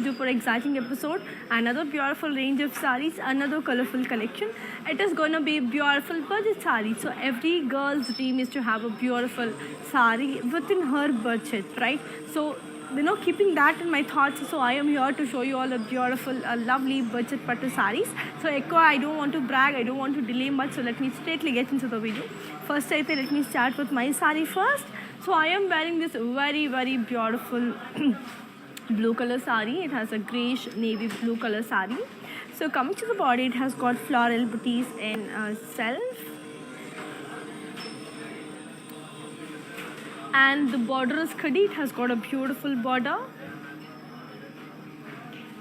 duper exciting episode. Another beautiful range of sarees, another colorful collection. It is gonna be beautiful budget saree. So every girl's dream is to have a beautiful saree within her budget, right? So keeping that in my thoughts, so I am here to show you all a beautiful, lovely budget pattu sarees. So I don't want to brag, I don't want to delay much, so let me straightly get into the video. First, let me start with my saree first. So I am wearing this very, very beautiful blue color saree. It has a greyish navy blue color saree. So coming to the body, it has got floral booties in self. And the border is khadi. It has got a beautiful border.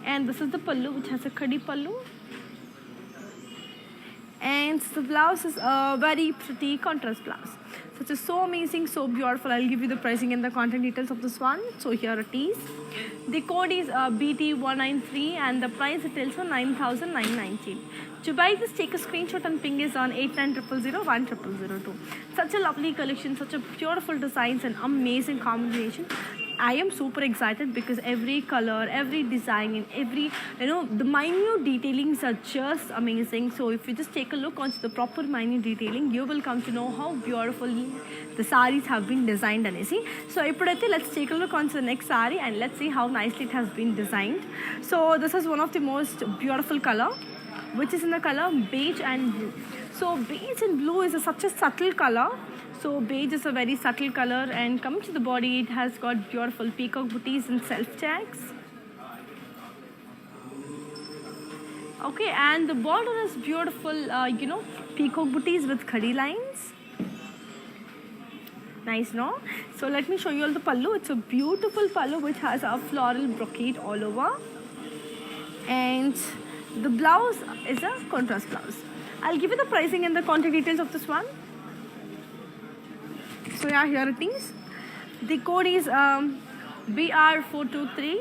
And this is the pallu, which has a khadi pallu. And the blouse is a very pretty contrast blouse. So it is so amazing, so beautiful. I'll give you the pricing and the contact details of this one. So here it is. The code is BT193 and the price it is for 9,919. To buy this, take a screenshot and ping is on 8900010002. Such a lovely collection, such a beautiful designs and amazing combination. I am super excited because every color, every design, and every, the minute detailings are just amazing. So if you just take a look onto the proper minute detailing, you will come to know how beautifully the sarees have been designed. So let's take a look onto the next saree and let's see how nicely it has been designed. So this is one of the most beautiful color, which is in the color beige and blue. So beige and blue is such a subtle color. So beige is a very subtle color, and coming to the body, it has got beautiful peacock booties and self checks. Okay, and the border is beautiful, peacock booties with khadi lines. Nice, no? So let me show you all the pallu. It's a beautiful pallu which has a floral brocade all over. And the blouse is a contrast blouse. I'll give you the pricing and the contact details of this one. So yeah, here it is. The code is BR423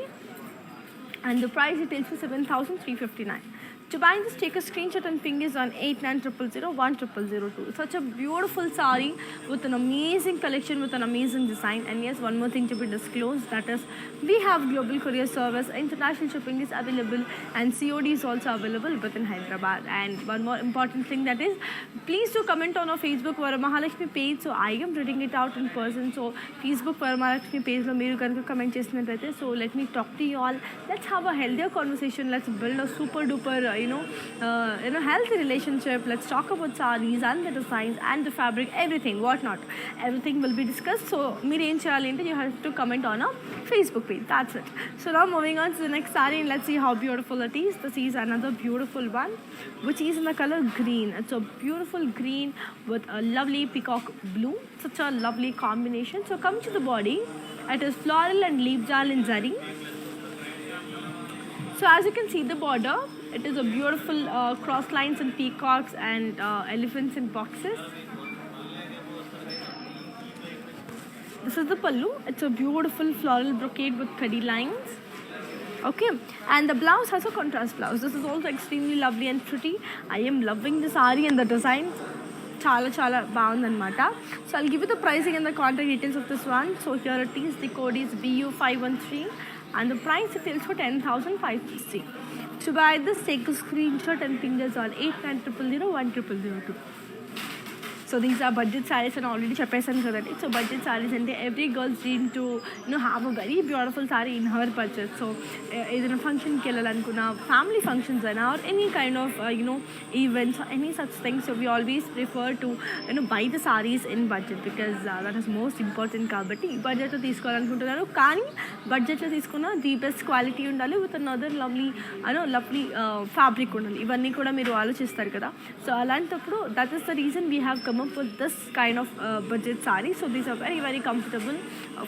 and the price it is for 7,359. To buy this, take a screenshot and ping is on 8900010002. Such a beautiful saree with an amazing collection, with an amazing design. And yes, one more thing to be disclosed, that is, we have global courier service, international shipping is available, and COD is also available within Hyderabad. And one more important thing, that is, please do comment on our Facebook Varamahalakshmi page. So I am reading it out in person. So Facebook Varamahalakshmi page lo meeru ganaka comment chestunnattayite, so let me talk to you all. Let's have a healthier conversation. Let's build a super duper healthy relationship. Let's talk about sarees and the designs and the fabric, everything, whatnot. Everything will be discussed. So, you have to comment on our Facebook page. That's it. So now moving on to the next saree, and let's see how beautiful it is. This is another beautiful one, which is in the color green. It's a beautiful green with a lovely peacock blue. Such a lovely combination. So come to the body. It is floral and leaf jal in zari. So as you can see the border, it is a beautiful cross lines and peacocks and elephants in boxes. This is the pallu. It's a beautiful floral brocade with khadi lines. Okay, and the blouse has a contrast blouse. This is also extremely lovely and pretty. I am loving the saree and the design. Chala baagundannamata. So I'll give you the pricing and the contact details of this one. So here it is. The code is BU513 and the price it is for 10,560. To buy this, take a screenshot and ping us on 8900010002. So these are budget sarees, and already cheppesan kadandi. So budget sarees ante every girl's dream to have a very beautiful saree in her budget. So either a function ki ellalanukuna, family functions or any kind of events or any such things. So we always prefer to buy the sarees in budget because that is most important. Kabatti budget lo teeskovalanuntunnaru kaani budget lo teeskunna the best quality undali with another lovely fabric undali. Ivanni kuda meeru aalochistaru kada. So alantappudu that is the reason we have come up with this kind of budget saree. So these are very, very comfortable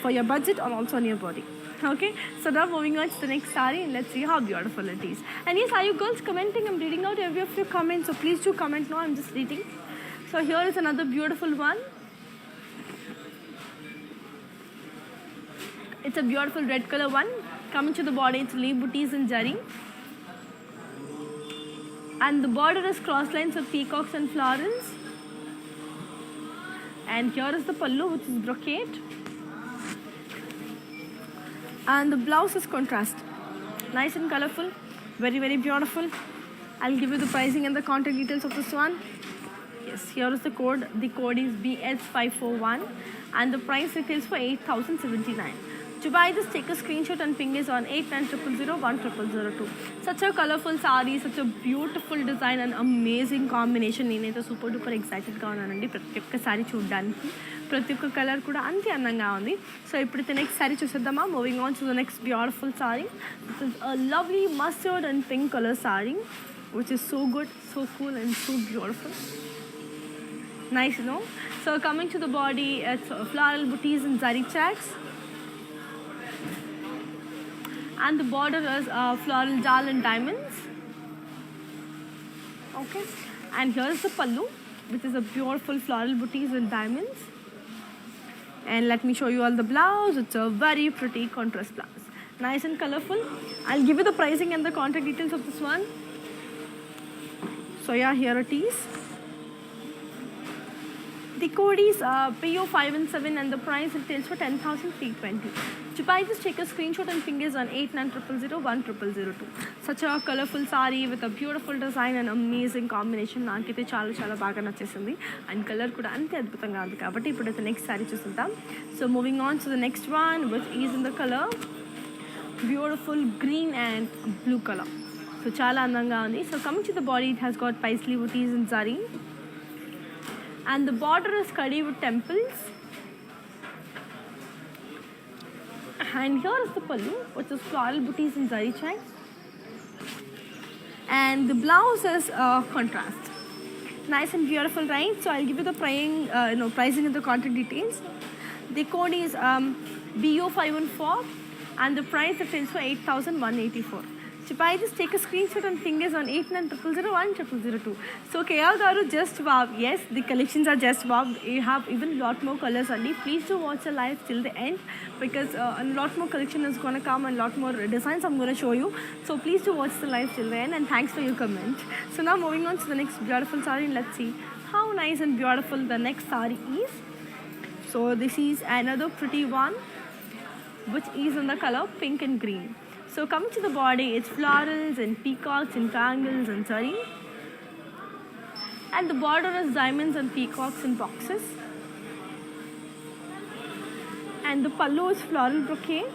for your budget and also on your body. Okay, so now moving on to the next saree, and let's see how beautiful it is. And yes, are you girls commenting? I'm reading out every of your comments, so please do comment now. I'm just reading. So here is another beautiful one. It's a beautiful red color one. Coming to the body, it's leaf booties and jari. And the border is cross lines of peacocks and florals. And here is the pallu, which is brocade. And the blouse is contrast. Nice and colorful, very beautiful. I'll give you the pricing and the contact details of this one. Yes, here is the code. The code is BS541 and the price retails for 8,079. To buy this, take a screenshot and ping us on 8900010002. Such a colorful saree, such a beautiful design and amazing combination. నేనైతే super duper ఎక్సైటెడ్గా ఉన్నానండి ప్రతి ఒక్క sorry చూడడానికి. ప్రతి ఒక్క colour కూడా అంతే అందంగా ఉంది. సో ఇప్పుడైతే నెక్స్ట్ సారీ చూసేద్దామా. Moving on to the next beautiful sorry. This is a lovely mustard and pink colour sorry which is so good, so cool and so beautiful. Nice, you know. So coming to the body, it's floral booties and zari checks. And the border is floral jal and diamonds. Okay. And here's the pallu, which is a beautiful floral booties and diamonds. And let me show you all the blouse. It's a very pretty contrast blouse. Nice and colorful. I'll give you the pricing and the contact details of this one. So yeah, here it is. The code is PO517 and the price retails for 10,320. To buy this, take a screenshot and ping us on 8900010002. Such a colorful saree with a beautiful design and amazing combination. నాకైతే చాలా బాగా నచ్చేసింది and colour కూడా అంతే అద్భుతంగా ఉంది కాబట్టి ఇప్పుడైతే నెక్స్ట్ సారీ చూద్దాం. So moving on to the next one which is in the colour beautiful green and blue colour. So చాలా అందంగా ఉంది. So coming to the body, it has got paisley booties in zari and the border is kadi with temples. And here is the pallu, which is floral booties in zari checks. And the blouse is contrast. Nice and beautiful, right? So I'll give you the pricing and the contact details. The code is BO514 and the price retails for 8,184. To buy this, take a screenshot and ping us on 8900010002. So KR Garu, just wow. Yes, the collections are just wow. You have even lot more colors only. Please do watch the live till the end because a lot more collection is going to come and lot more designs I'm going to show you. So please do watch the live till the end and thanks for your comment. So now moving on to the next beautiful saree and let's see how nice and beautiful the next saree is. So this is another pretty one which is in the color pink and green. So coming to the body, it's florals and peacocks and triangles and zari. And the border is diamonds and peacocks and boxes. And the pallu is floral brocade.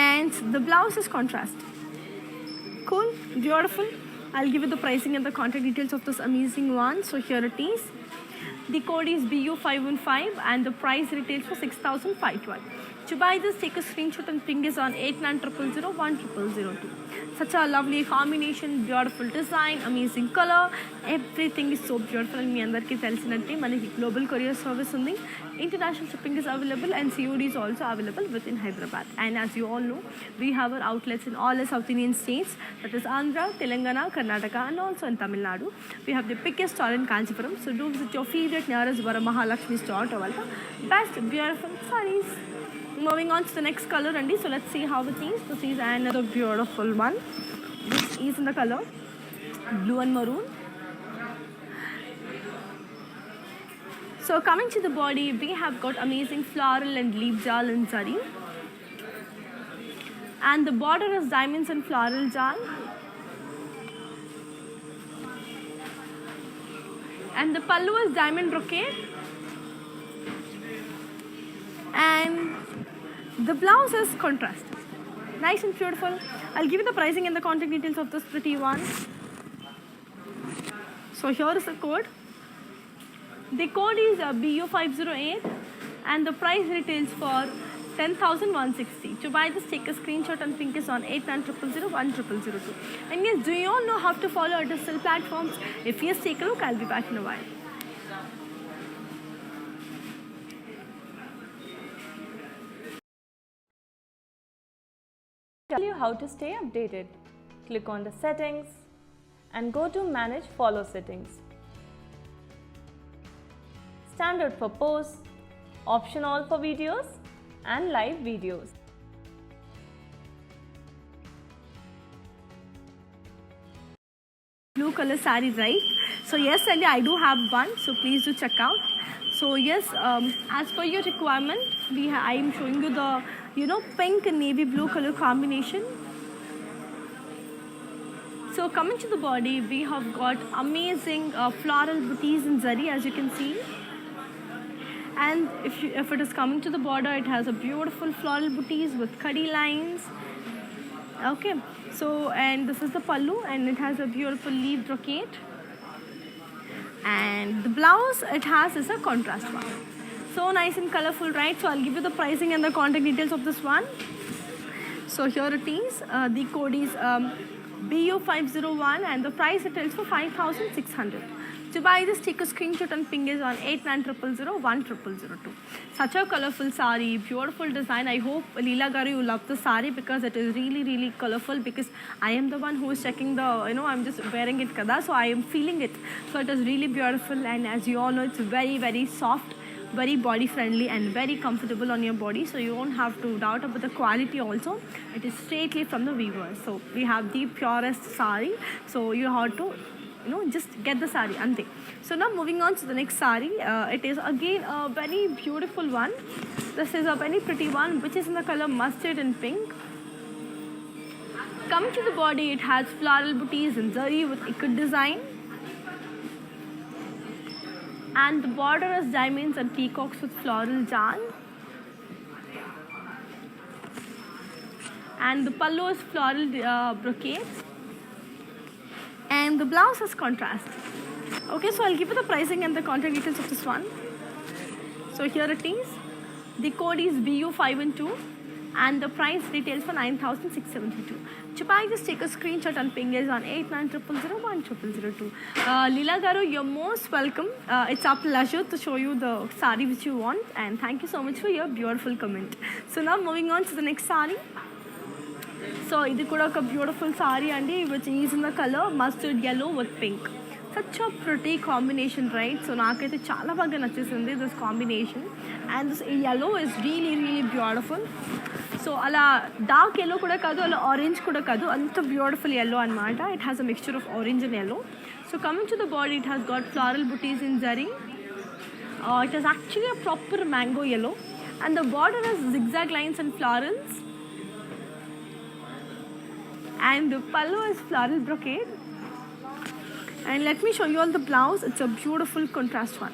And the blouse is contrast. Cool, beautiful. I'll give you the pricing and the contact details of this amazing one. So here it is. The code is BU515 and the price retails for 6,512. To buy this, take a screenshot and ping us on 8900010002. Such a lovely combination, beautiful design, amazing color, everything is so beautiful. And మీ అందరికీ తెలిసినట్టే మనకి global courier service ఉంది. International shipping is available and COD is also available within Hyderabad. And as you all know, we have our outlets in all the South Indian states, that is Andhra, Telangana, Karnataka and also in Tamil Nadu. We have the biggest store in Kanchipuram. So do visit your favorite nearest Varamahalakshmi store to welcome best beautiful sarees. Moving on to the next color, Andy. So let's see how it is. This is another beautiful one. This is in the color blue and maroon. So coming to the body, we have got amazing floral and leaf jal and zari. And the border is diamonds and floral jal. And the pallu is diamond brocade. And the blouse is contrast. Nice and beautiful. I'll give you the pricing and the contact details of this pretty one. So here is the code. The code is BU508 and the price retails for 10,160. To buy this, take a screenshot and ping us on 8900010002. And yes, do you all know how to follow our digital platforms? If yes, take a look. I'll be back in a while. Tell you how to stay updated. Click on the settings and go to manage follow settings. Standard for posts, optional for videos and live videos. Blue color saree, right? So yes, Sally, I do have one, so please do check out. So yes, as per your requirement, I am showing you the pink and navy blue color combination. So coming to the body, we have got amazing floral booties in zari, as you can see. And if it is coming to the border, it has a beautiful floral booties with khadi lines. Okay, so and this is the pallu, and it has a beautiful leaf brocade. And the blouse it has is a contrast one. So nice and colorful, right? So I'll give you the pricing and the contact details of this one. So here it is. The code is BU501 and the price it is for 5,600. To buy this, take a screenshot and ping us on 8900010002. Such a colorful sari, beautiful design. I hope Leela Garu you love the sari because it is really colorful, because I am the one who is checking the, I'm just wearing it kada, so I am feeling it. So it is really beautiful, and as you all know, it's very soft, very body friendly and very comfortable on your body, so you won't have to doubt about the quality also. It is straightly from the weaver. So we have the purest sari, so you have to just get the sari ante. So now moving on to the next sari, it is again a very beautiful one. This is a very pretty one which is in the color mustard and pink. Coming to the body, it has floral booties in zari with ikat design, and the border is diamonds and peacocks with floral jaan, and the pallu is floral brocade, and the blouse has contrast. Okay, so I'll give you the pricing and the contact details of this one. So here it is. The code is BU512 and the price retails for 9,672. To buy this, take a screenshot and ping us on 8900010002. Leela Garu, you're most welcome. It's our pleasure to show you the sari which you want, and thank you so much for your beautiful comment. So now moving on to the next sari. So this is a beautiful sari which is in the color mustard yellow with pink. Such a pretty combination, right? So naakaithe chaala baga nachesindi this combination, and this yellow is really beautiful. So ala dark yellow kuda kadu, ala orange kuda kadu, anta beautiful yellow anamata. It has a mixture of orange and yellow. So coming to the body, it has got floral booties in zari. It is actually a proper mango yellow, and the border has zigzag lines and florals. And the pallu is floral brocade. And let me show you all the blouse. It's a beautiful contrast one.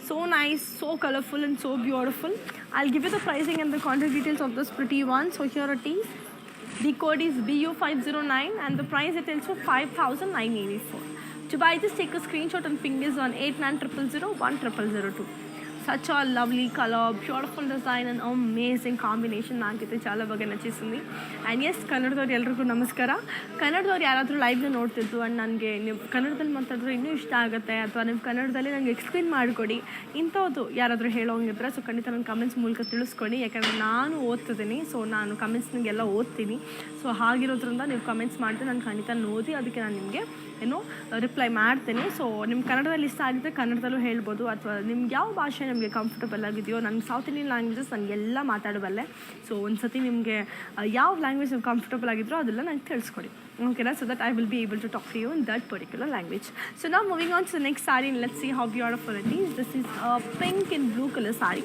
So nice, so colorful and so beautiful. I'll give you the pricing and the contact details of this pretty one. So here it is. The code is BU509 and the price it is for 5,984. To buy this, take a screenshot and ping us on 8900010002. Such a lovely color, beautiful design and amazing combination. ನಾನಕೈತೆ ಚಾಲ ಬಗ್ಗೆ ನಚಿಸಿದ್ನಿ. And S, ಕನ್ನಡದವ್ರು ಎಲ್ರಿಗೂ ನಮಸ್ಕಾರ. ಕನ್ನಡದವ್ರು ಯಾರಾದರೂ ಲೈವ್ನ ನೋಡ್ತಿದ್ದು and ನನಗೆ ನೀವು ಕನ್ನಡದಲ್ಲಿ ಮಾತಾಡಿದ್ರೆ ಇನ್ನೂ ಇಷ್ಟ ಆಗುತ್ತೆ, ಅಥವಾ ನೀವು ಕನ್ನಡದಲ್ಲಿ ನನಗೆ ಎಕ್ಸ್ಪ್ಲೇನ್ ಮಾಡಿಕೊಡಿ ಇಂಥದ್ದು ಯಾರಾದರೂ ಹೇಳೋಂಗಿದ್ರೆ ಸೊ ಖಂಡಿತ ನನ್ನ ಕಮೆಂಟ್ಸ್ ಮೂಲಕ ತಿಳಿಸ್ಕೊಡಿ. ಯಾಕಂದರೆ ನಾನು ಓದ್ತಿದ್ದೀನಿ, ಸೊ ನಾನು ಕಮೆಂಟ್ಸ್ನಿಗೆಲ್ಲ ಓದ್ತೀನಿ. ಸೊ ಹಾಗಿರೋದ್ರಿಂದ ನೀವು ಕಮೆಂಟ್ಸ್ ಮಾಡಿದ್ರೆ ನಾನು ಖಂಡಿತ ಓದಿ ಅದಕ್ಕೆ ನಾನು ನಿಮಗೆ ರಿಪ್ಲೈ ಮಾಡ್ತೀನಿ. ಸೊ ನಿಮ್ಮ ಕನ್ನಡದಲ್ಲಿ ಇಷ್ಟ ಆಗಿದ್ದರೆ ಕನ್ನಡದಲ್ಲೂ ಹೇಳ್ಬೋದು, ಅಥವಾ ನಿಮ್ಗೆ ಯಾವ ಭಾಷೆ ನಿಮಗೆ ಕಂಫರ್ಟಬಲ್ ಆಗಿದೆಯೋ. ನನ್ನ ಸೌತ್ ಇಂಡಿಯನ್ ಲ್ಯಾಂಗ್ವೇಜಸ್ ನನಗೆಲ್ಲ ಮಾತಾಡಬಲ್ಲೆ. ಸೊ ಒಂದು ಸತಿ ನಿಮಗೆ ಯಾವ ಲ್ಯಾಂಗ್ವೇಜ್ ನೀವು ಕಂಫರ್ಟಬಲ್ ಆಗಿದ್ರೋ ಅದೆಲ್ಲ ನಂಗೆ ತಿಳಿಸ್ಕೊಡಿ. ಓಕೆನಾ? So that I will be able to talk to you in that particular language. So ನಾವು moving on to the next sari. Let's see how beautiful it is. This is pink and blue colour sorry.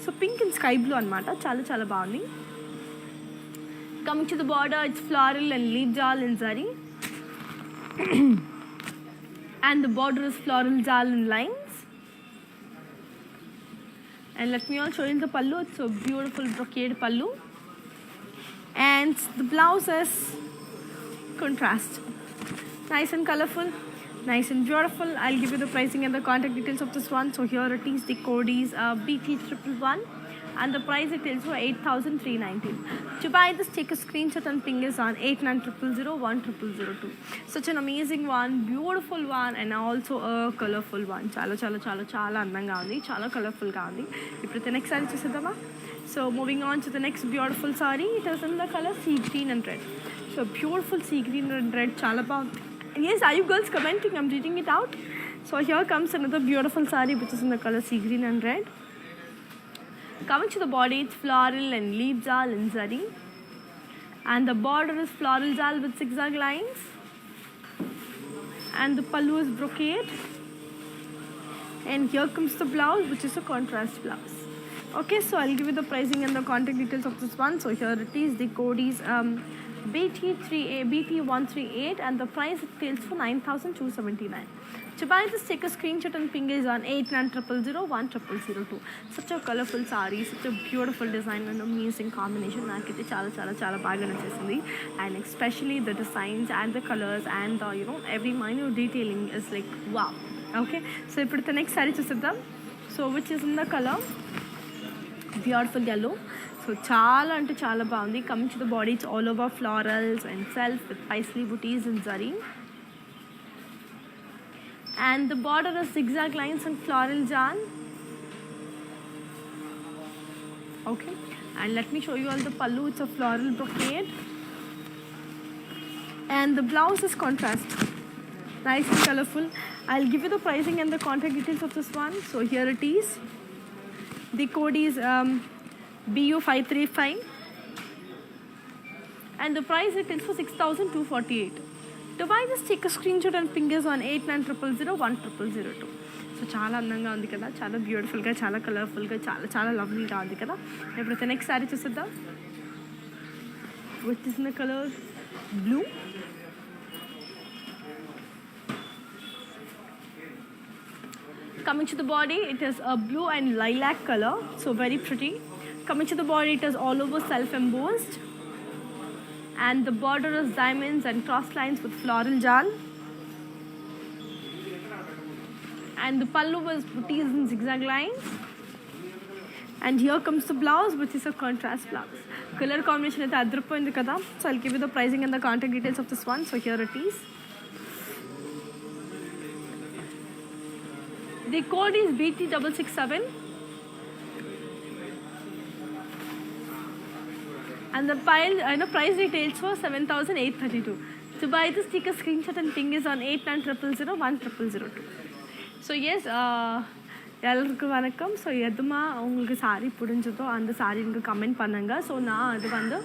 So pink and sky blue అనమాట. చాలా బాగుంది. Coming to the border, it's floral and leaf jaal in zari. And the border is floral jal in lines. And let me also show you the pallu. It's a beautiful brocade pallu. And the blouse is contrast. Nice and colorful, nice and beautiful. I'll give you the pricing and the contact details of this one. So here it is. The code is BT111 and the price it is for 8,319. To buy this, take a screenshot and ping us on 8900010002. Such an amazing one, beautiful one, and also a colorful one. చాలా అందంగా ఉంది, చాలా కలర్ఫుల్గా ఉంది. ఇప్పుడు next sorry చూసేద్దామా? So moving on to the next beautiful sorry. It is in the colour sea green and red. So beautiful sea green and red, చాలా బాగుంది. Yes, are you girls commenting? I'm reading it out. So here comes another beautiful saree which is in the color sea green and red. Coming to the body, it's floral and leaf jal in zari. And the border is floral jal with zigzag lines. And the pallu is brocade. And here comes the blouse, which is a contrast blouse. Okay, so I'll give you the pricing and the contact details of this one. So here it is. The code is BT138 and the price it retails for 9,279. To buy this, take a screenshot and ping is on 8900010002. Such a colorful saree, such a beautiful design and amazing combination. నాకైతే చాలా చాలా చాలా బాగా నచ్చేసింది. And especially the designs and the colors and the, you know, every minute detailing is like wow. Okay, so ఇప్పుడు the next saree చూసేద్దాం. So which is in the color beautiful yellow. So చాలా అంటే చాలా బాగుంది. Coming to the body, it's all over florals and self with paisley booties and zari. And the border is zigzag lines and floral jal. Okay, and let me show you all the pallu. It's a floral brocade. And the blouse is contrast. Nice and colorful. I'll give you the pricing and the contact details of this one. So here it is. The code is BU535 and the price it is for 6,248. To buy this, take a screenshot and ping us on 8900010002. So చాలా అందంగా ఉంది కదా, చాలా బ్యూటిఫుల్గా, చాలా కలర్ఫుల్గా, చాలా చాలా లవ్లీగా ఉంది కదా. ఇప్పుడు నెక్స్ట్ శారీ చూసేద్దాం. Which is in the colour blue. Coming to the body, it is a blue and lilac color, so very pretty. Coming to the body, it is all over self-embossed. And the border is diamonds and cross lines with floral jal. And the pallu was booties and zigzag lines. And here comes the blouse, which is a contrast blouse. Color combination is adrupoyindi kada. So I'll give you the pricing and the contact details of this one. So here it is. The code is BT667 and the price retails for 7,832. To buy this, take a screenshot and ping is on 8900010002. So yes, எல்லாருக்கும் வணக்கம். So எதுமா உங்களுக்கு sorry பிடிஞ்சதோ அந்த sorry எனக்கு comment பண்ணுங்க. So நான் அது வந்து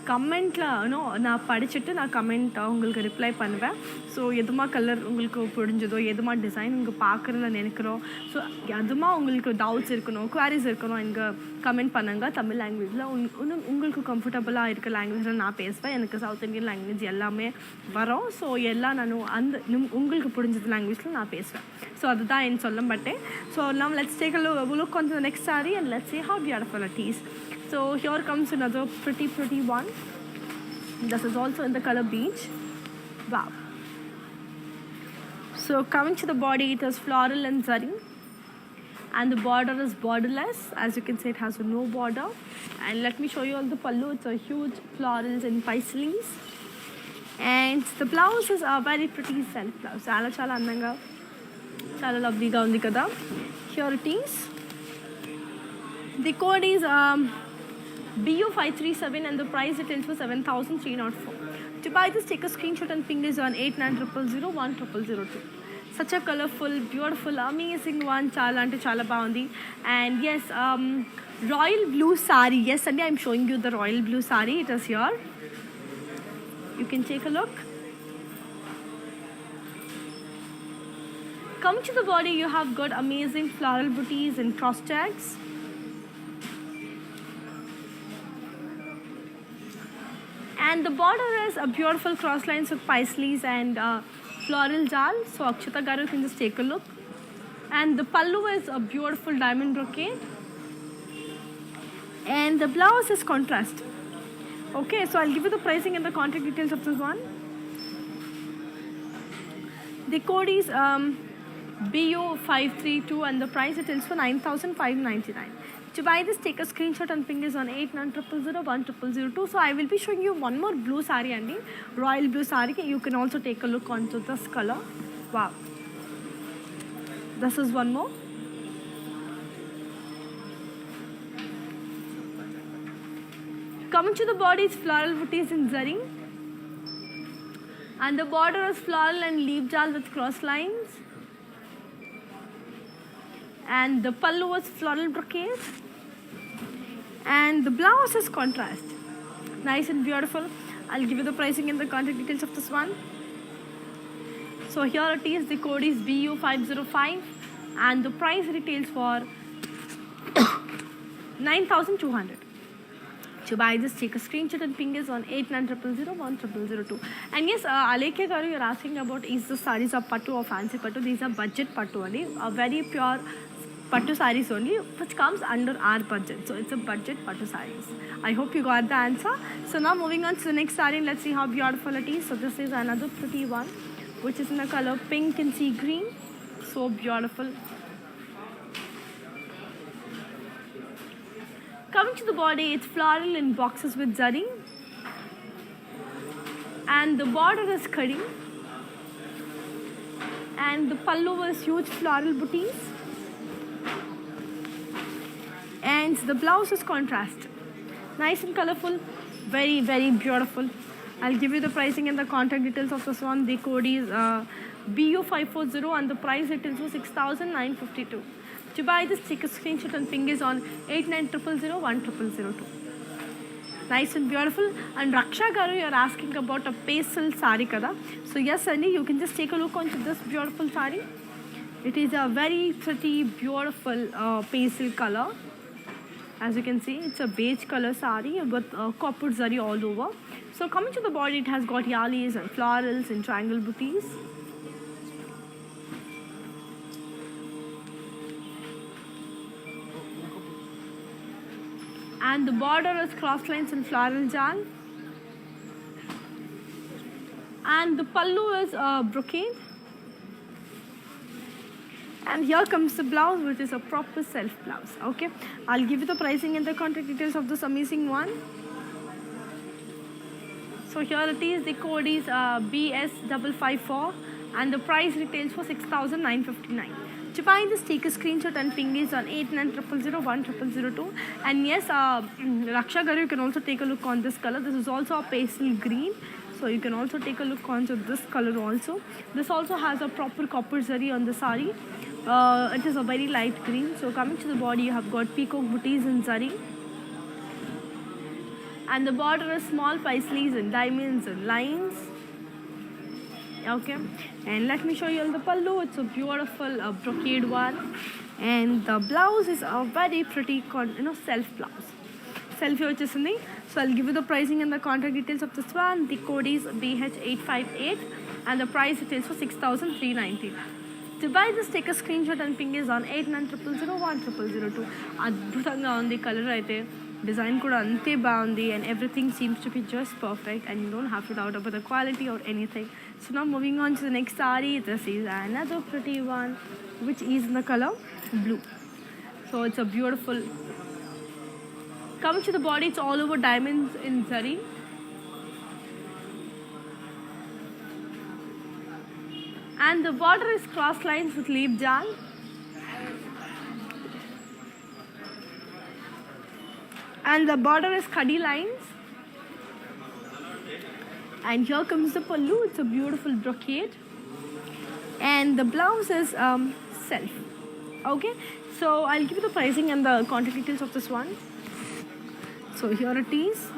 கமெண்ட்டில் நான் படிச்சுட்டு நான் கமெண்ட் உங்களுக்கு ரிப்ளை பண்ணுவேன். ஸோ எதுமா கலர் உங்களுக்கு பிடிஞ்சதோ, எதுமா டிசைன் உங்களுக்கு பார்க்குறதுல நினைக்கிறோம், ஸோ எதுமா உங்களுக்கு டவுட்ஸ் இருக்கணும், குவாரிஸ் இருக்கணும், எனக்கு கமெண்ட் பண்ணுங்கள். தமிழ் லாங்குவேஜில் உங்களுக்கு கம்ஃபர்டபுளாக இருக்க லாங்குவேஜில் நான் பேசுவேன். எனக்கு சவுத் இந்தியன் லாங்குவேஜ் எல்லாமே வரும். ஸோ எல்லாம் நான் அந்த உங்களுக்கு பிடிச்சது லாங்குவேஜில் நான் பேசுவேன். ஸோ அதுதான் என் சொல்ல மாட்டேன். So now let's take a look on the next saree and let's see how beautiful it is. So here comes another pretty one. This is also in the color beige. Wow. So coming to the body, it has floral and zari. And the border is borderless. As you can see, it has no border. And let me show you all the pallu. It's a huge florals and paisleys. And the blouse is a very pretty self blouse. Chala chala andanga, chala lovely ga undi kada. Here it is. The code is BU537 and the price it is for 7,304. To buy this, take a screenshot and ping is on 8900010002. Such a colorful, beautiful, amazing one. Chala ante chala baagundi. And yes, royal blue saree. Yes, Sunday I'm showing you the royal blue saree. It is here. You can take a look. Coming to the body, you have got amazing floral booties and cross tags. And the border is a beautiful cross lines with paisleys and floral jal. So Akshita garu, you can just take a look. And the pallu is a beautiful diamond brocade. And the blouse is contrast. Okay, so I'll give you the pricing and the contact details of this one. The code is BU532 and the price it is for 9,599. To buy this, take a screenshot and ping is on 8900010002. So I will be showing you one more blue saree, Andy, royal blue saree. You can also take a look onto this color. Wow. This is one more. Coming to the body, it's floral booties in zari. And the border is floral and leaf jal with cross lines. And the pallu is floral brocade. And the blouse is contrast. Nice and beautiful. I'll give you the pricing and the contact details of this one. So here it is. The code is BU505 and the price retails for 9,200. To buy this, take a screenshot and ping us on 8900010002. And yes, Alekya Garu, you're asking about is the sarees of pattu or fancy pattu. These are budget pattu only, a very pure pattu sarees only, which comes under our budget. So it's a budget pattu sarees. I hope you got the answer. So now moving on to the next saree, let's see how beautiful it is. So this is another pretty one, which is in the color pink and sea green. So beautiful. Coming to the body, it's floral in boxes with zari, and the border is khadi, and the pallu is huge floral booties, and the blouse is contrast, nice and colorful, very very beautiful. I'll give you the pricing and the contact details of this one. The code is BU540 and the price it is 6,952. To buy this, take a screenshot and ping is on 8900010002. Nice and beautiful. And Raksha Garu, you're asking about a pastel sari kada. So yes, Sunny, you can just take a look onto this beautiful sari. It is a very pretty, beautiful pastel color. As you can see, it's a beige color sari with copper zari all over. So coming to the body, it has got yalis and florals and triangle booties. And the border is cross lines and floral jal. And the pallu is brocade. And here comes the blouse, which is a proper self blouse. Okay, I'll give you the pricing and the contact details of this amazing one. So here it is. The code is BS554 and the price retails for 6,959. To buy this, take a screenshot and ping is on 8900010002. And yes, Raksha Garu, you can also take a look on this color. This is also a pastel green. So you can also take a look onto this color also. This also has a proper copper zari on the sari. It is a very light green. So coming to the body, you have got peacock booties in zari. And the border is small paisleys and diamonds and lines. Okay, and let me show you all the pallu. It's a beautiful brocade one, and the blouse is a very pretty self blouse. Self which is in. So I'll give you the pricing and the contact details of this one. The code is BH858 and the price it is for 6,390. To buy this, take a screenshot and ping is on 8900010002. Adbhutanga on the color aithe. Design kuda ante baagundi and everything seems to be just perfect and you don't have to doubt about the quality or anything. So now moving on to the next saree, this is another pretty one which is in the color blue. So it's a beautiful. Coming to the body, it's all over diamonds in zari. And the border is cross lines with leaf jal. And the border is khadi lines. And here comes the pallu. It's a beautiful brocade. And the blouse is self. Okay. So I'll give you the pricing and the contact details of this one. So here it is.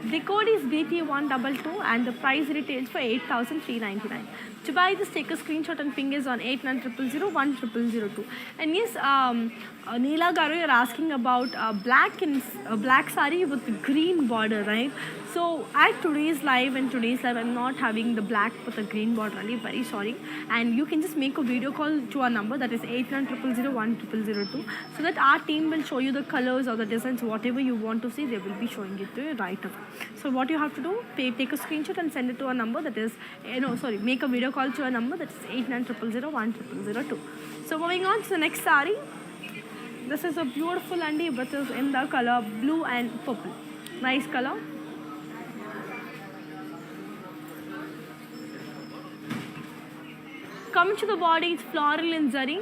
The code is BT122 and the price retails for 8,399. To buy this, take a screenshot and ping is on 8900010002. And yes, Neela Garu, you're asking about black saree with the green border, right? So at today's live, I'm not having the black with the green border. I'm very sorry. And you can just make a video call to our number, that is 8900010002, so that our team will show you the colors or the designs, whatever you want to see, they will be showing it to you right away. So what you have to do, take a screenshot and send it to our number, that is, make a video call to our number, that is 8900010002. So moving on to the next saree. This is a beautiful andi, but is in the color blue and purple. Nice color. Coming to the body, it's floral in zari.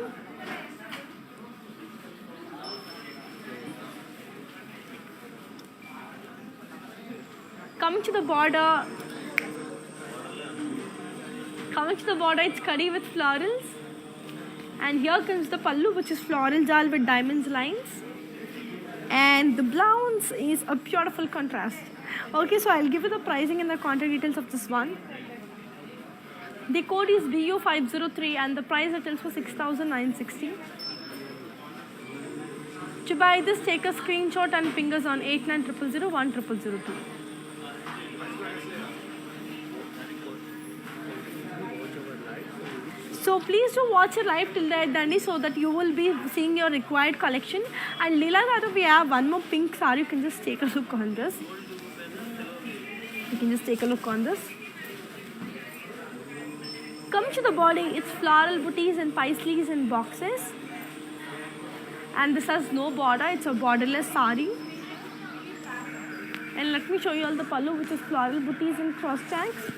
Coming to the border, it's khadi with florals. And here comes the pallu, which is floral jal with diamonds lines. And the blouse is a beautiful contrast. Okay, so I'll give you the pricing and the contact details of this one. The code is BU503 and the price retails for 6,960. To buy this, take a screenshot and ping us on 8900010002. So please do watch your live till the end, Dandy, so that you will be seeing your required collection. And Leela Garu, we have one more pink saree. You can just take a look on this. Come to the body, it's floral booties and paisleys in boxes. And this has no border, it's a borderless saree. And let me show you all the pallu, which is floral booties and cross checks.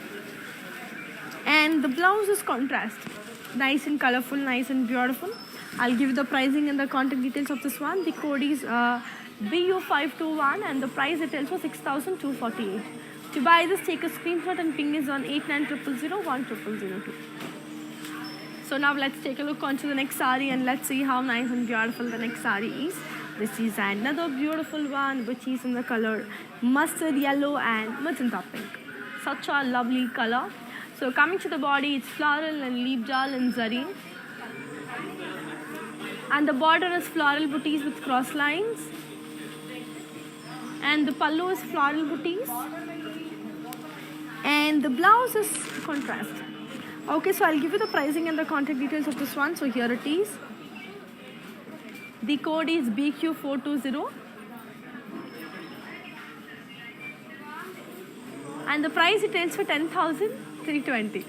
And the blouse is contrast. Nice and colorful, nice and beautiful. I'll give you the pricing and the contact details of this one. The code is BU521 and the price details for 6,248. To buy this, take a screenshot and ping is on 8900010002. So now let's take a look onto the next saree and let's see how nice and beautiful the next saree is. This is another beautiful one which is in the color mustard yellow and magenta pink. Such a lovely color. So coming to the body, it's floral and leaf jal and zari. And the border is floral booties with cross lines. And the pallu is floral booties. And the blouse is contrast. Okay, so I'll give you the pricing and the contact details of this one. So here it is. The code is BQ420. And the price details for 10,320.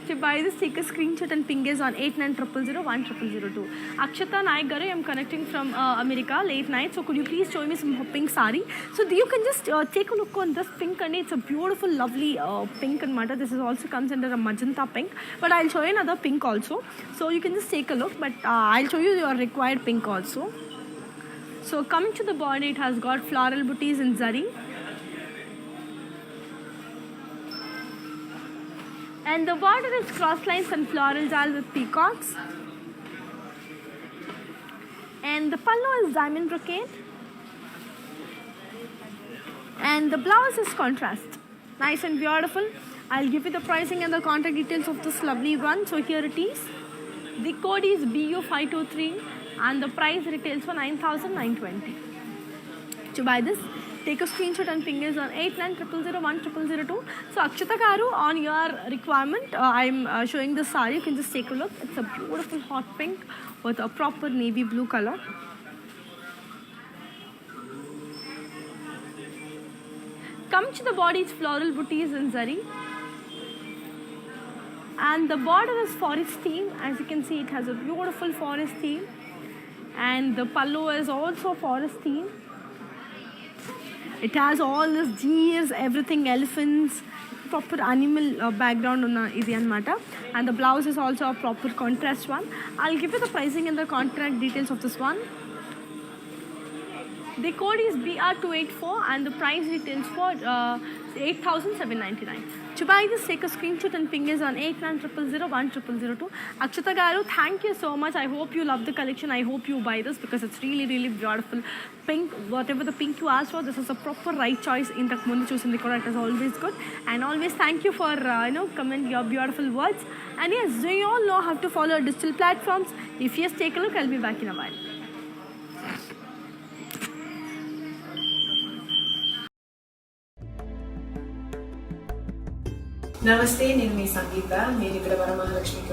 To buy this, take a screenshot and ping us on 8900010002. Akshata Naik Garu, I'm connecting from America, late night. So could you please show me some pink saree? So you can just take a look on this pink, and it's a beautiful, lovely pink and matter. This is also comes under a magenta pink, but I'll show you another pink also. So you can just take a look, but I'll show you your required pink also. So coming to the body, it has got floral booties in zari. And the border is cross lines and floral jal with peacocks. And the pallu is diamond brocade. And the blouse is contrast. Nice and beautiful. I'll give you the pricing and the contact details of this lovely one. So here it is. The code is BU523 and the price retails for 9,920. To buy this, take a screenshot and ping us on 8900010002. So Akshita Garu, on your requirement, I'm showing the saree. You can just take a look. It's a beautiful hot pink with a proper navy blue color. Come to the body, it's floral booties in zari. And the border is forest theme. As you can see, it has a beautiful forest theme. And the pallu is also forest theme. It has all this deers, everything, elephants, proper animal background on the matter. And the blouse is also a proper contrast one. I'll give you the pricing and the contract details of this one. The code is BR284 and the price details for 8,799. To buy this, take a screenshot and ping us on 8900010002. Akshata Garu, thank you so much. I hope you love the collection. I hope you buy this because it's really, really beautiful. Pink, whatever the pink you asked for, this is a proper right choice. In the Mundu choose in the Quran, it is always good. And always thank you for comment your beautiful words. And yes, you all know how to follow digital platforms. If yes, take a look. I'll be back in a while. నమస్తే, నేను మీ సంగీత. నేను ఇక్కడ వరమహాలక్ష్మికి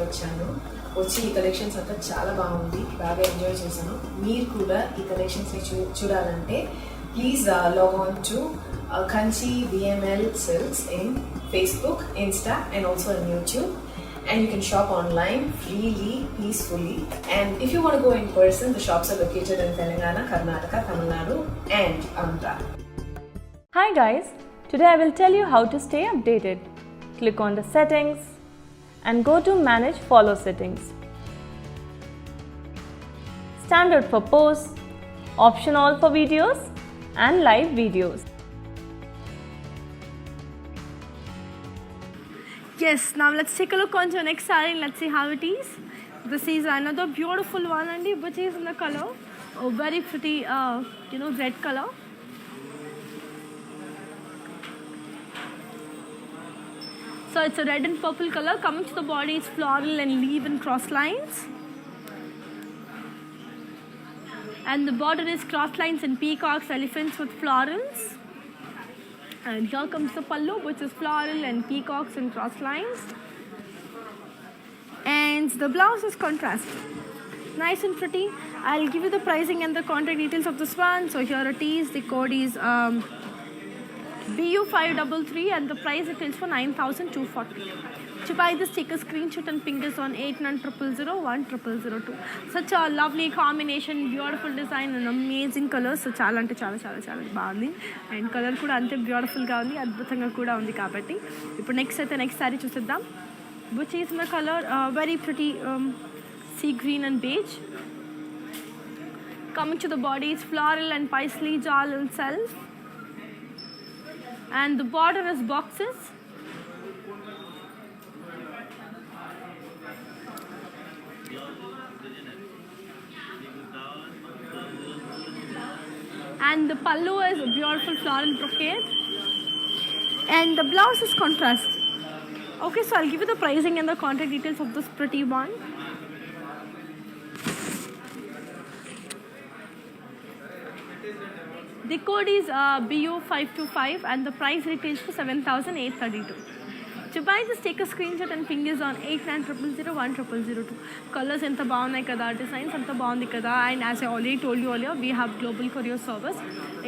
వచ్చి ఈ collections అంతా చాలా బాగుంది, బాగా ఎంజాయ్ చేశాను. మీరు కూడా ఈ కలెక్షన్స్ని చూడాలంటే please log on to Kanchi VML Silks in Facebook, Insta and also on YouTube. And you can shop online freely, peacefully. And if you want to go in person, the shops are located in Telangana, Karnataka, Tamil Nadu and Andhra. Hi guys, today I will tell you how to stay updated. Click on the settings and go to manage follow settings. Standard for posts, option all for videos and live videos. Yes, now let's take a look on to the next saree and let's see how it is. This is another beautiful one, and which is in the color, a very pretty, red color. So it's a red and purple color. Coming to the body, it's floral and leaf and cross lines. And the border is cross lines and peacocks, elephants with florals. And here comes the pallu, which is floral and peacocks and cross lines. And the blouse is contrast. Nice and pretty. I'll give you the pricing and the contact details of this one. So here it is. The code is BU533 and the price it is for 9,240. To buy this, take a screenshot and ping us on 8900010002. Such a lovely combination, beautiful design and amazing colors. So చాలా అంటే చాలా చాలా చాలా బాగుంది. And colour కూడా అంతే బ్యూటిఫుల్గా ఉంది, అద్భుతంగా కూడా ఉంది. కాబట్టి ఇప్పుడు నెక్స్ట్ సారీ చూసేద్దాం. Which is in the colour very pretty sea green and beige. Coming to the body, it's floral and paisley jal itself. And the border is boxes. And the pallu is a beautiful floral brocade. And the blouse is contrast. Okay, so I'll give you the pricing and the contact details of this pretty one. The code is BU525 and the price retails for 7,832. To buy this, take a screenshot and ping us on 8900010002. Colors enta baagunnai kada, designs anta baagundi kada, and as I already told you earlier, we have global courier service.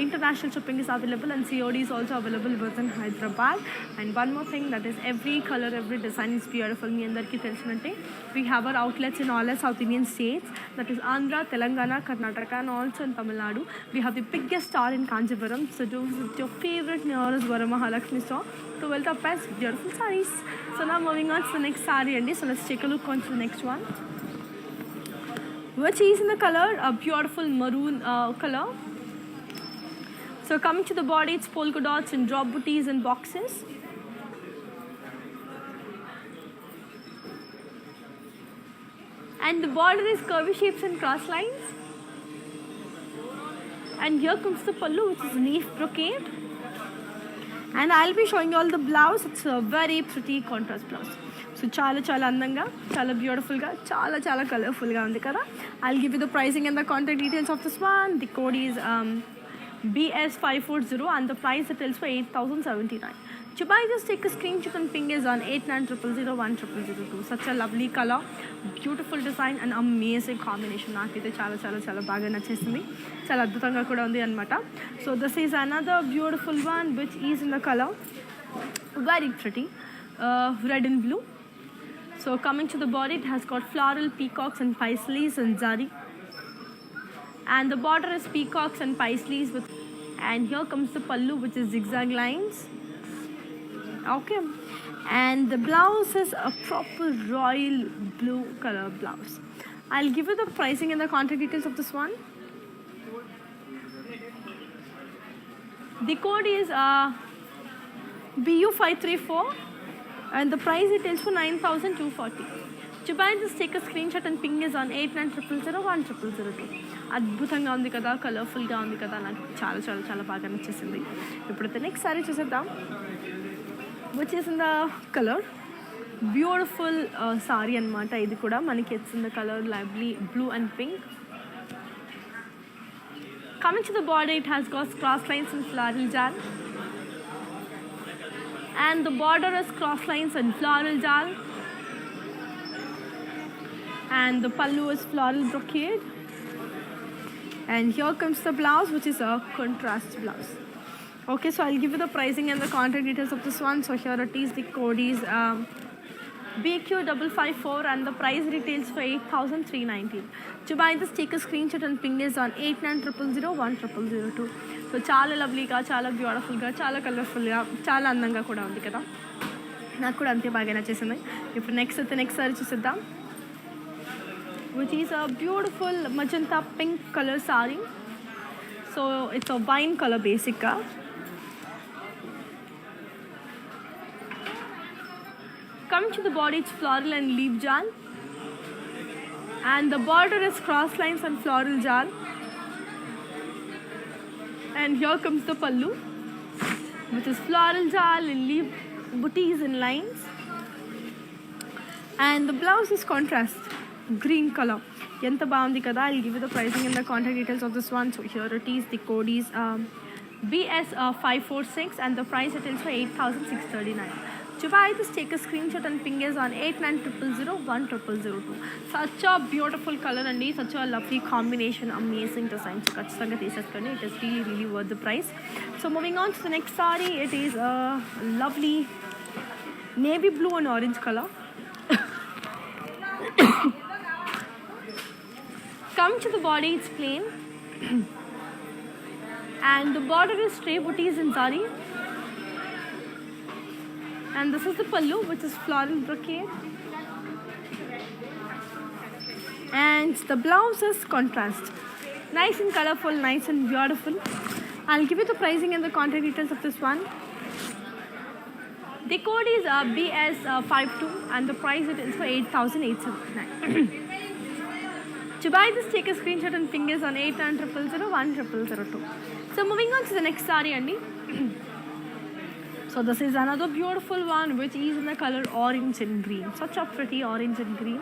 International shipping is available and COD is also available within Hyderabad. And one more thing, that is every color, every design is beautiful. Me andarki telusunante, we have our outlets in all our South Indian states, that is Andhra, Telangana, Karnataka and also in Tamil Nadu. We have the biggest store in Kanchipuram, so do visit your favorite nearest Varamahalakshmi store to well the best beautiful sarees. So now moving on to the next saree, and so let's take a look on to the next one, which is in the color a beautiful maroon color. So coming to the body, it's polka dots and drop booties and boxes. And the border is curvy shapes and cross lines. And here comes the pallu, which is leaf brocade. And I'll be showing you all the blouse. It's a very pretty contrast blouse. So చాలా చాలా అందంగా, చాలా బ్యూటిఫుల్గా, చాలా చాలా కలర్ఫుల్గా ఉంది కదా. I'll give you the pricing and the contact details of this one. The code is BS540 and the price it is for 8,079. To buy this, take a screenshot and ping us on 8900010002. Such a lovely color, beautiful design and amazing combination. నాకైతే చాలా చాలా చాలా బాగా నచ్చేసింది, చాలా అద్భుతంగా కూడా ఉంది అనమాట. So this is another beautiful one which is in the color very pretty red and blue. So coming to the body, it has got floral, peacocks and paisleys and zari. And the border is peacocks and paisleys with, and here comes the pallu, which is zigzag lines. Okay, and the blouse is a proper royal blue color blouse. I'll give you the pricing and the contact details of this one. The code is BU534 and the price it is for 9,240. To buy this, take a screenshot and ping us on 8900010002. అద్భుతంగా ఉంది కదా, కలర్ఫుల్గా ఉంది కదా, నాకు చాలా చాలా చాలా బాగా నచ్చేసింది. ఇప్పుడైతే నెక్స్ట్ సారీ చూసేద్దాం, which is in the color beautiful saree అనమాట. ఇది కూడా మనకి it's in the color lively blue and pink. Coming to the body, it has got cross lines and floral jal, and the border is cross lines and floral jal, and the pallu is floral brocade. And here comes the blouse, which is a contrast blouse. Okay, so I'll give you the pricing and the contact details of this one. So here it is, the code is BQ554 and the price retails for 8,319. To buy this, take a screenshot and ping us on 8900010002. So చాలా లవ్లీగా, చాలా బ్యూటిఫుల్గా, చాలా కలర్ఫుల్గా, చాలా అందంగా కూడా ఉంది కదా, నాకు కూడా అంతే బాగా నచ్చేసింది. ఇప్పుడు నెక్స్ట్ సారీ చూసేద్దాం, which is a beautiful magenta pink color saree. So it's a wine color basically. Coming to the body, it's floral and leaf jal, and the border is cross lines and floral jal. And here comes the pallu, which is floral jal and leaf booties and lines. And the blouse is contrast green color. ఎంత బాగుంది కదా. I'll give you the pricing and the contact details of this one. So here it is. The code is BS546 and the price it is for 8,639. To buy this, take a screenshot and ping us on 8900010002. Such a beautiful color and such a lovely combination, amazing design. So ఖచ్చితంగా తీసేసుకోండి. It is really really worth the price. So moving on to the next saree, it is a lovely navy blue and orange color. Coming to the body, it's plain. And the border is stray booties in zari. And this is the pallu, which is floral brocade. And the blouse is contrast. Nice and colorful, nice and beautiful. I'll give you the pricing and the contact details of this one. The code is BS52 and the price it is for 8,879. To buy this, take a screenshot and ping us on 8900010002. So moving on to the next saree, Andy. So this is another beautiful one which is in the color orange and green. Such a pretty orange and green.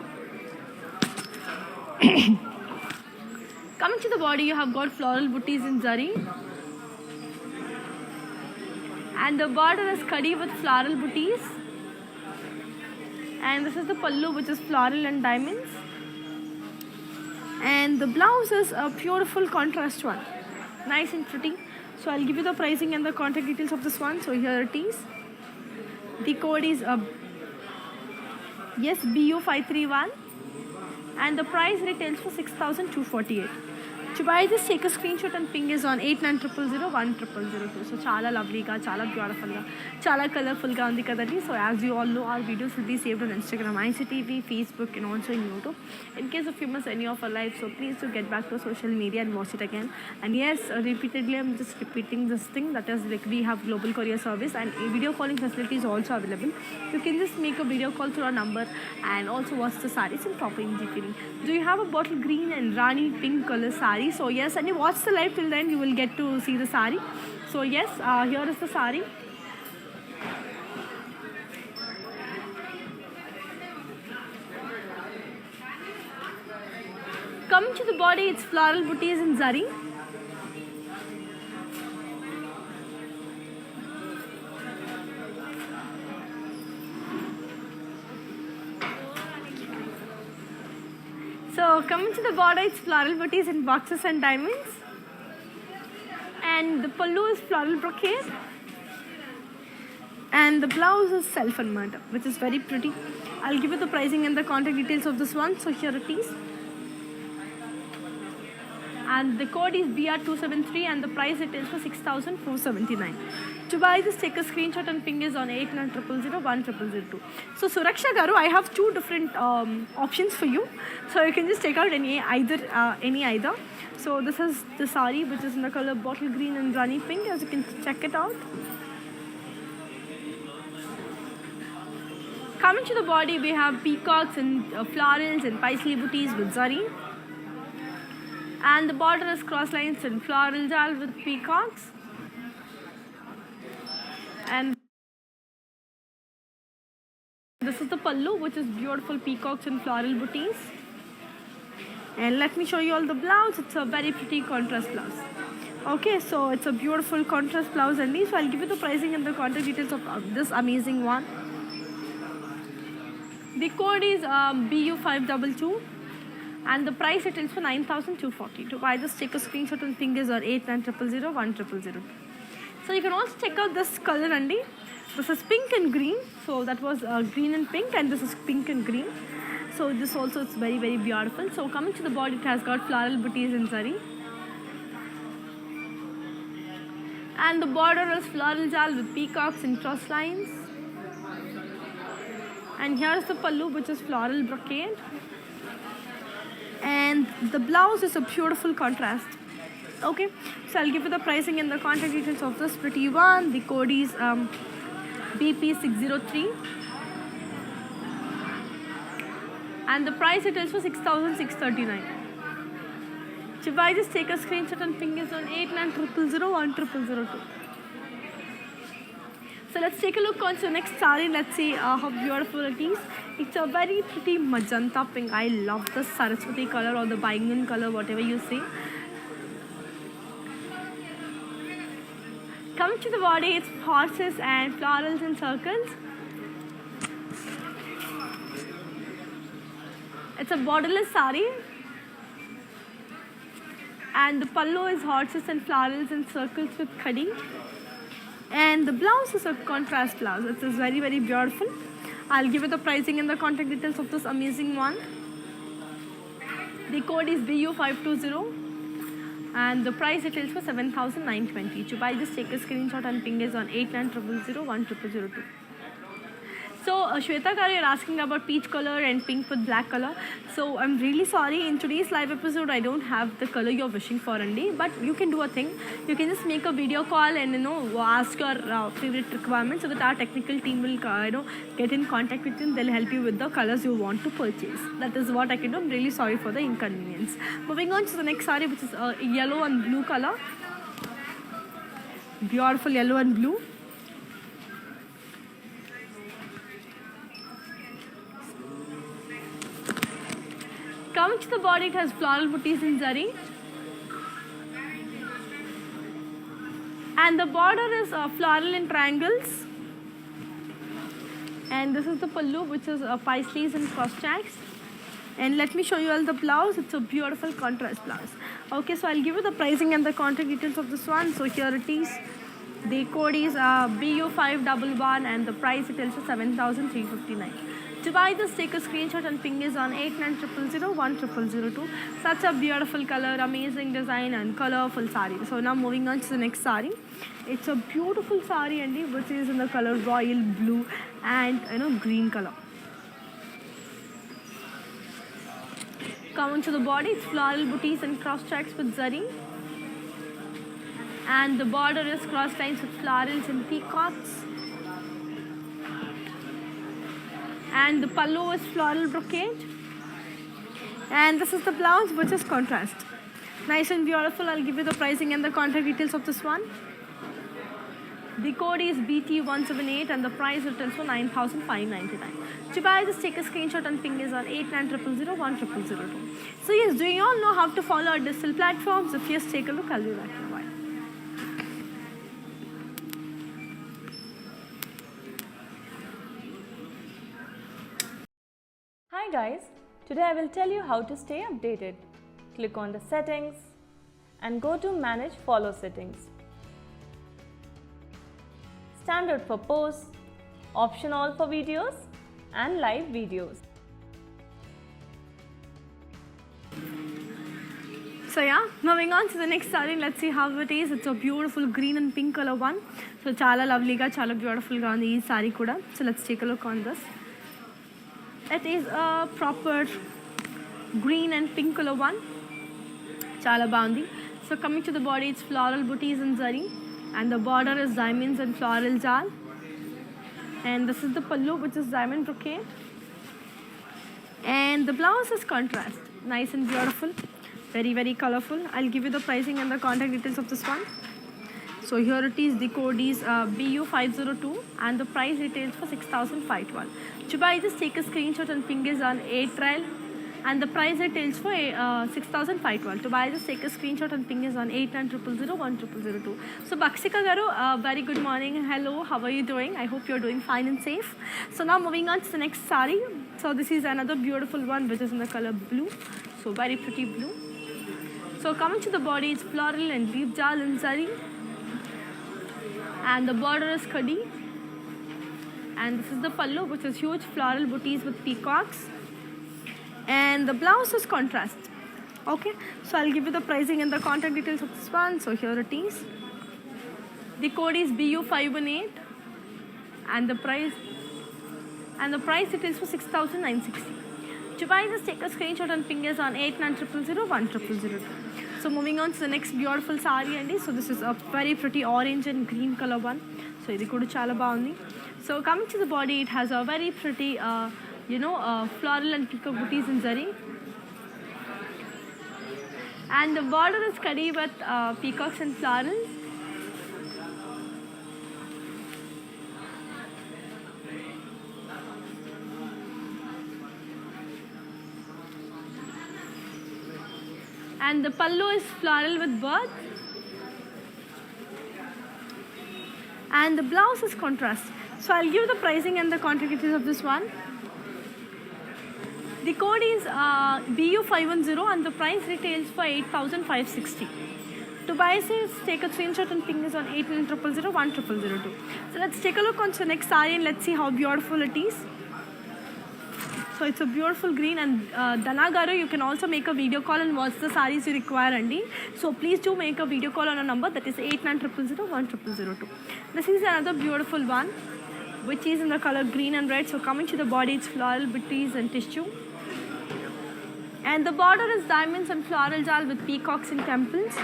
Coming to the body, you have got floral booties in zari. And the border is khadi with floral booties. And this is the pallu, which is floral and diamonds. And the blouse is a beautiful contrast one. Nice and pretty. So I'll give you the pricing and the contact details of this one. So here it is. The code is BU531 and the price retails for 6,248. To buy this, take a screenshot and ping us on 8900010002. So chala lovely ga, chala beautiful ga, chala colorful ga undi kadandi. So as you all know, our videos will be saved on Instagram, ICTV, Facebook and also in YouTube. In case if you miss any of our live, so please do get back to social media and watch it again. And yes, repeatedly I'm just repeating this thing, that is like we have global courier service and a video calling facility is also available. You can just make a video call through our number and also watch the sarees in proper detail. Do you have a bottle green and rani pink color saree? So yes, and you watch the live till then, you will get to see the saree. So yes, here is the saree. Coming to the body, it's floral booties in zari. So coming to the border, it's floral booties in boxes and diamonds. And the pallu is floral brocade. And the blouse is self and murder, which is very pretty. I'll give you the pricing and the contact details of this one. So here it is. And the code is BR273 and the price it is for 6,479. To buy this, take a screenshot and ping us on 8900010002. So Suraksha Garu, I have two different options for you. So you can just take out any either. So this is the saree, which is in the color bottle green and rani pink, as you can check it out. Coming to the body, we have peacocks and florals and paisley booties with zari. And the border is cross lines and floral jal with peacocks. And this is the pallu, which is beautiful peacocks and floral booties. And let me show you all the blouse. It's a very pretty contrast blouse. Okay, so it's a beautiful contrast blouse and so I'll give you the pricing and the contact details of this amazing one. The code is BU522 and the price it is for 9,240. To buy this, take a screenshot and ping us or 8900010002. So you can also check out this color, Andy. This is pink and green. So that was green and pink, and this is pink and green. So this also is very very beautiful. So coming to the body, it has got floral booties in zari. And the border is floral jal with peacocks and cross lines. And here's the pallu, which is floral brocade. And the blouse is a beautiful contrast. Okay, so I'll give you the pricing and the contact details of this pretty one. The code is BP603 and the price it is for 6,639. To buy this, take a screenshot and ping us on 8900010002. So So let's take a look on to the next saree. Let's see how beautiful it is. It's a very pretty magenta pink. I love the Saraswati color or the Bangan color, whatever you say. Coming to the body, it's horses and florals in circles. It's a borderless saree. And the pallu is horses and florals in circles with khadi. And the blouse is a contrast blouse. It is very, very beautiful. I'll give you the pricing and the contact details of this amazing one. The code is BU520 and the price it is for 7,920. To buy this, take a screenshot and ping us on 8900010002. So Shweta Kar, you're asking about peach color and pink with black color. So I'm really sorry, in today's live episode I don't have the color you're wishing for, Andy. But you can do a thing. You can just make a video call and ask your favorite requirements so that our technical team will get in contact with you and they'll help you with the colors you want to purchase. That is what I can do. I'm really sorry for the inconvenience. Moving on to the next saree, which is yellow and blue color. Beautiful yellow and blue. Coming to the body, it has floral booties in zari. And the border is floral in triangles. And this is the pallu, which is paisleys and cross checks. And let me show you all the blouse. It's a beautiful contrast blouse. Okay, so I'll give you the pricing and the contact details of this one. So here it is. The code is BU511 and the price it is for 7,359. To buy this, take a screenshot and ping us on 8900010002. Such a beautiful color, amazing design and colorful saree. So now moving on to the next saree. It's a beautiful saree, Andy, which is in the color royal blue and green color. Coming to the body, it's floral booties and cross checks with zari. And the border is cross lines with florals and peacocks. And the pallu is floral brocade. And this is the blouse, which is contrast. Nice and beautiful. I'll give you the pricing and the contact details of this one. The code is BT178 and the price it is for 9,599. To buy this, take a screenshot and ping us on 8900010002. So yes, do you all know how to follow our digital platforms? If yes, take a look. I'll be back in a while. Hi guys, today I will tell you how to stay updated. Click on the settings and go to manage follow settings. Standard for posts, option all for videos and live videos. So yeah, moving on to the next saree. Let's see how it is. It's a beautiful green and pink color one. So chala lovely ga, chala beautiful ga undi ee saree kuda. So let's take a look on this. It is a proper green and pink color one. Chala baundi. So coming to the body, it's floral booties and zari. And the border is diamonds and floral jal. And this is the pallu, which is diamond brocade. And the blouse is contrast. Nice and beautiful. Very, very colorful. I'll give you the pricing and the contact details of this one. So here it is. The code is BU502 and the price retails for 6,512. To buy this, take a screenshot and ping us on 8trial and the price retails for 6,512. To buy this, take a screenshot and ping us on 8900010002. So Bakshika Garu, very good morning. Hello, how are you doing? I hope you're doing fine and safe. So now moving on to the next saree. So this is another beautiful one which is in the color blue. So very pretty blue. So coming to the body, it's floral and leaf jal and zari. And the border is khadi. And this is the pallu, which is huge floral booties with peacocks. And the blouse is contrast. Okay, so I'll give you the pricing and the contact details of this one. So here it is. The code is BU518 and the price it is for 6,960. To buy this, take a screenshot and ping us on 8900010002. So moving on to the next beautiful saree, Andy. So this is a very pretty orange and green color one. So ఇది కూడా చాలా బాగుంది. So coming to the body, it has a very pretty floral and peacock booties in zari. And the border is khadi with peacocks and florals. And the pallu is floral with birds. And the blouse is contrast. So I'll give the pricing and the contact details of this one. The code is BU510 and the price retails for 8,560. To buy this, take a screenshot and ping us on 8900010002. So let's take a look on the next saree and let's see how beautiful it is. So it's a beautiful green, and Danagaru, you can also make a video call and watch the sarees you require, Andy. So please do make a video call on a number that is 8900010002. This is another beautiful one, which is in the color green and red. So coming to the body, it's floral booties and tissue. And the border is diamonds and floral jal with peacocks and temples.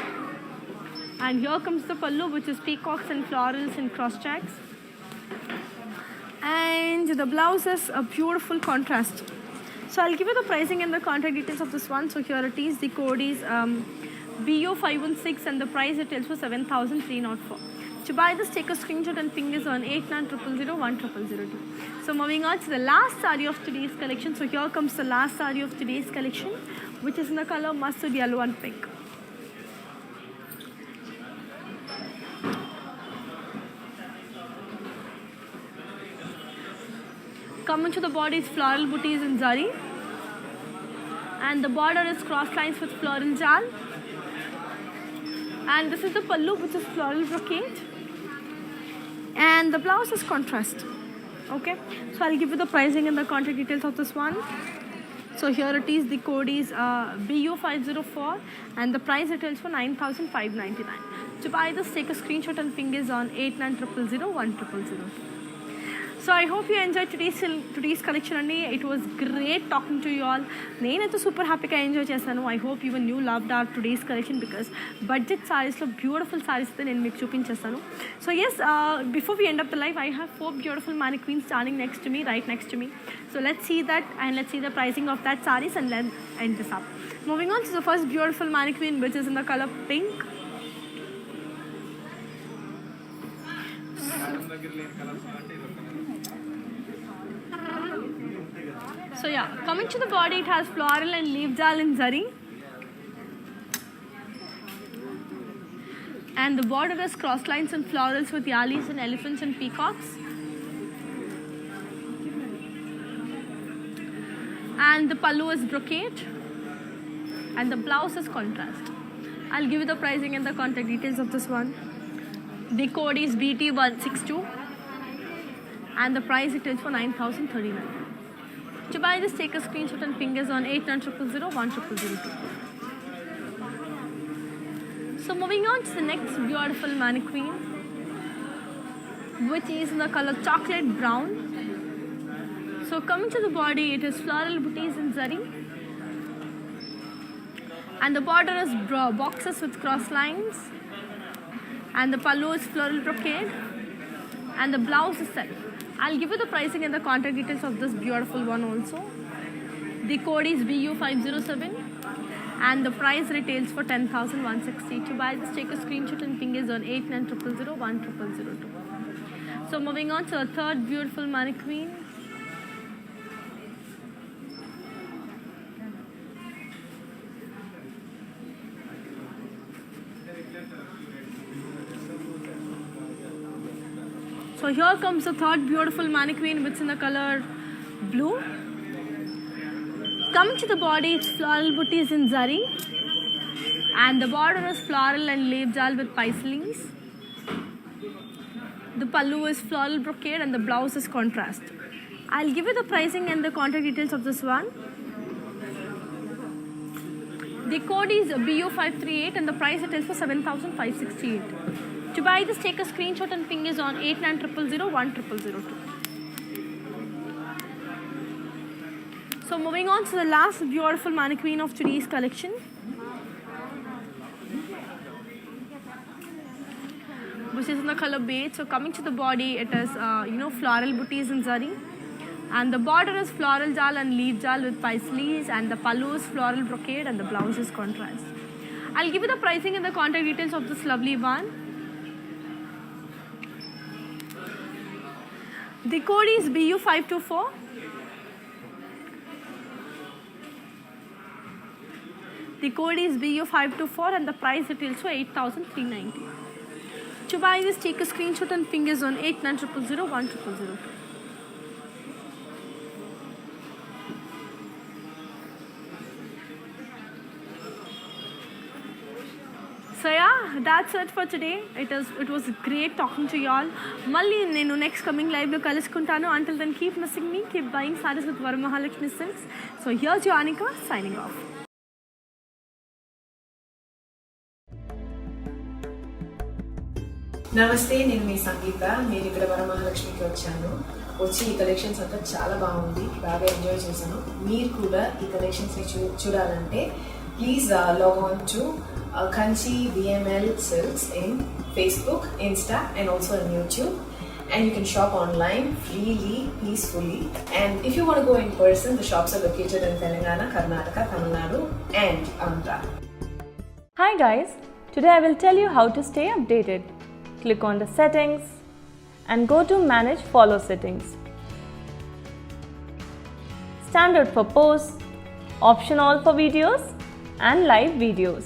And here comes the pallu, which is peacocks and florals and cross checks. And the blouse is a beautiful contrast. So I'll give you the pricing and the contact details of this one. So here it is. The code is BU516 and the price it tells for 7,304. To buy this, take a screenshot and ping us on 8900010002. So moving on to the last saree of today's collection. So here comes the last saree of today's collection, which is in the color mustard yellow and pink. Coming to the body is floral booties in zari, and the border is cross lines with floral jal. And this is the pallu, which is floral brocade, and the blouse is contrast. Okay, so I'll give you the pricing and the contact details of this one. So here it is. The code is BU504 and the price it is for 9,599. To buy this, take a screenshot and ping is on 8900010002. So I hope you enjoyed today's collection, and it was great talking to you all. Nenaithe super happy ga enjoy chesanu. I hope even you loved our today's collection, because budget sarees lo beautiful sarees the nenu meeku chupinchestanu. So yes, before we end up the live, I have 4 beautiful mannequins standing next to me, right next to me. So let's see that, and let's see the pricing of that sarees, and let's end this up. Moving on to the first beautiful mannequin, which is in the color pink. So yeah, coming to the body, it has floral and leaf jal in zari. And the border is cross lines and florals with yalis and elephants and peacocks. And the pallu is brocade. And the blouse is contrast. I'll give you the pricing and the contact details of this one. The code is BT162. And the price it is for 9,039. To buy this, take a screenshot and ping us on 8900010002. So moving on to the next beautiful mannequin, which is in the color chocolate brown. So coming to the body, it is floral booties in zari, and the border is boxes with cross lines, and the pallu is floral brocade, and the blouse is self. I'll give you the pricing and the contact details of this beautiful one also. The code is BU507 and the price retails for 10,160. To buy this, take a screenshot and ping is on 8900010002. So moving on to a third beautiful mannequin. So here comes the third beautiful mannequin, which is in the color blue. Coming to the body, it's floral booties in zari, and the border is floral and leaf jal with paisley's. The pallu is floral brocade and the blouse is contrast. I'll give you the pricing and the contact details of this one. The code is BU538 and the price it is for 7,568. To buy this, take a screenshot and ping is on 8900010002. So moving on to the last beautiful mannequin of today's collection, which is in the color beige. So coming to the body, it is floral booties in zari, and the border is floral jal and leaf jal with paisleys, and the pallu is floral brocade and the blouse is contrast. I'll give you the pricing and the contact details of this lovely one. The code is BU524. The code is BU524 and the price retails for 8,390. To buy this, take a screenshot and ping us on 89000100. So yeah, that's it for today. It was great talking to you all. Malli nenu next coming live lo kalusukuntanu. Until then, keep missing me. Keep buying sarees with Varamahalakshmi Silks. So here's your Anika signing off. నమస్తే, నేను మీ సంగీత. మీరు ఇక్కడ వరమహాలక్ష్మికి వచ్చాను. వచ్చి ఈ collections అంతా చాలా బాగుంది, బాగా ఎంజాయ్ చేశాను. మీరు కూడా ఈ కలెక్షన్స్ చూడాలంటే please log on to Kanchi VML Silks in Facebook, Insta and also on YouTube. And you can shop online freely, peacefully. And if you want to go in person, the shops are located in Telangana, Karnataka, Tamil Nadu and Andhra. Hi guys, today I will tell you how to stay updated. Click on the settings and go to manage follow settings. Standard for posts, option all for videos and live videos.